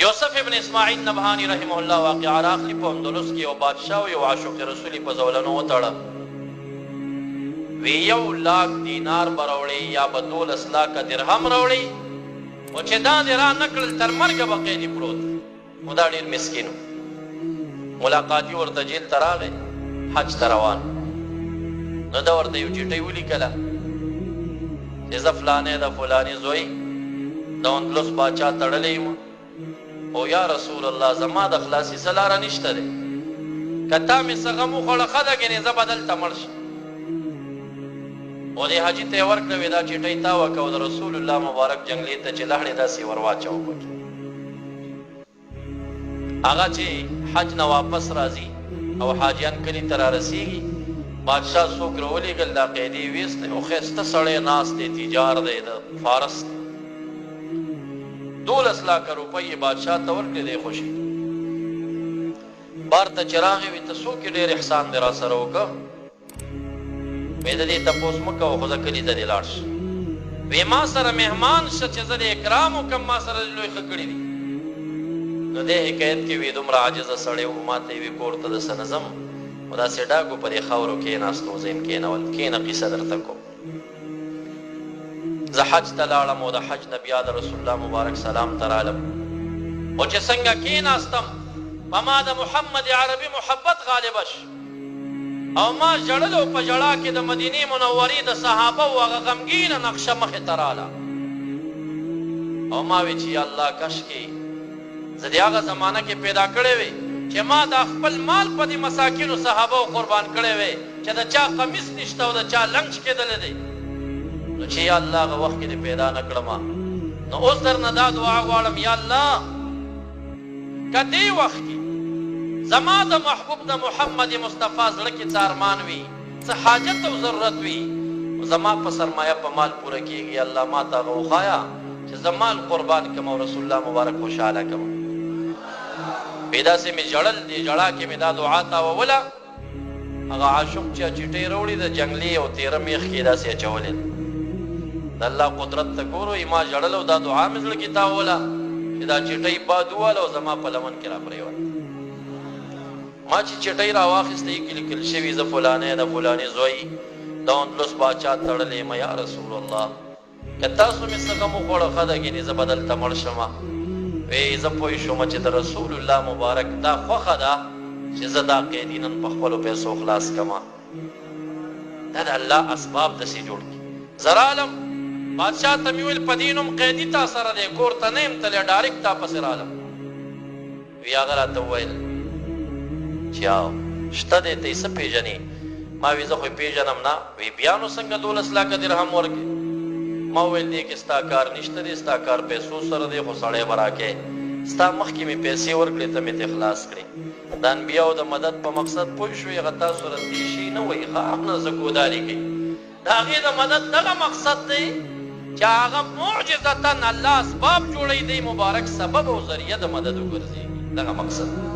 یوسف ابن اسماعیل نبهانی رحمه الله واقعه راخلی په اندلس کې یو بادشاه او یو عاشق رسول په زولنو وتړه وی 1,00,000 دینار براوړي یا به 12 لک درهم راوړي او چې دا دې را نکړل تر مرګه به قیدي پروت نو دا ډېر مسکین ملاقاتي ورته جیل ته راغی حج ته روان نو دا ورته یو چیټۍ ولیکله چې زه فلانې د فلانې زوی د اندلس باچا تړلی یم او یا رسول الله زما د خلاصي څه لاره نشته دی که تا مې څه غم وخوړه ښه ده ګنې زه به دلته مړ شم او دې حاجي ته یې ورکړه وې دا چیټۍ تا وکړه او د رسول الله مبارک جنګلې ته چې لهړې داسې ور واچوه پکې هغه چې حج نه واپس راځي او حاجیان کلي ته رارسېږي بادشاه څوک راولېږل دا قیدي ویست دی او ښایسته سړی ناست دی تجار دی د فارس 12 لک روپۍ بادشاه ته ورکړې دی خوشي بار ته چې راغی وي ته څوک ډېر احسان دی را سره وکړه وی د دې تپوس مه کوه خو زه کلي ته دې لاړ شه وی ما سره مهمان شه چې زه د اکرام وکړم ما سره دې لوی ښه کړي دي نو دې حکایت کې وی دومره عاجزه سړی و ما ته یې وي کور ته داسې نه ځم خو داسې ډاګو په دې خاورو کېناستو زه یم کېنول کېنه قیصه درته کوم زه حج ته لاړم او د حج نه بیا د رسول الله مبارک سلام ته رالم او چې څنګه کېناستم په ما د محمد عربي محبت غالبه شو او ما ژړل او په ژړا کې د مدینې منورې د صحابه او هغه غمګینه نقشه مخې ته راله او ما وی چې یا الله کشکې زه د هغه زمانه کې پیدا کړی وې چې ما د خپل مال په دې مساکینو صحابه قربان کړی وې چې د چا قمیص نشته او د چا لنګ کېدلی دی نو چې یا الله هغه وخت کې دې پیدا نه کړم نو اوس درنه دا دعا غواړم یا الله که دې وخت کې زما د محبوب د محمد مصطفی زړه کې څه ارمان وي څه حاجت او ضرورت وي زما په سرمایه په مال پوره کېږي الله ما ته هغه وښایه چې زه مال قربان کړم او رسول الله مبارک خوشحاله کړم بې داسې مې ژړل دې ژړا کې مې دا دعا تاووله هغه عاشق چې چیټۍ راوړي د جنګلي او تېره میخ کې یې داسې اچولې د الله قدرت ته ګورو ما ژړل او دا دعا مې زړه کې تاووله چې دا چیټۍ باد وواله او زما په لمن کې را پرېوته ما چې چټۍ راواخیسته یې کې لیکل شوي زه فلانې د فلانې زوی د اندلس باچا تړلی یم یا رسول الله که تاسو مې څه غم وخوړه ښه ده ګینې زه به دلته مړ شمه وی زه پوه شوم چې د رسول الله مبارک دا خوښه ده چې زه دا قیدي نن په خپلو پیسو خلاص کړمه دا د الله اسباب داسې جوړ کړي زه رالم بادشاه ته مې ویل په دې نوم قیدي تا سره دی کور ته نه یم تللی ډایرکټ تا پسې رالم وی هغه راته وویل چې شته دی ته یې څه پېژنې ما وی زه خو یې پېژنم نه وی بیا نو څنګه 12 لکه درهم ورکړې ما وویل دې کې ستا کار نشته دی ستا کار پیسو سره دی خو سړی به راکې ستا مخکې مې پیسې ورکړې ته مې ترې خلاص کړې د انبیاو د مدد په مقصد پوه شوې هغه تاسو سره دې شي نه وایي ښه نه زکوداري کوي د هغې د مدد دغه مقصد دی چې هغه معجزتاً الله اسباب جوړوي دی مبارک سبب او ذریعه د مدد وګرځېږي دغه مقصد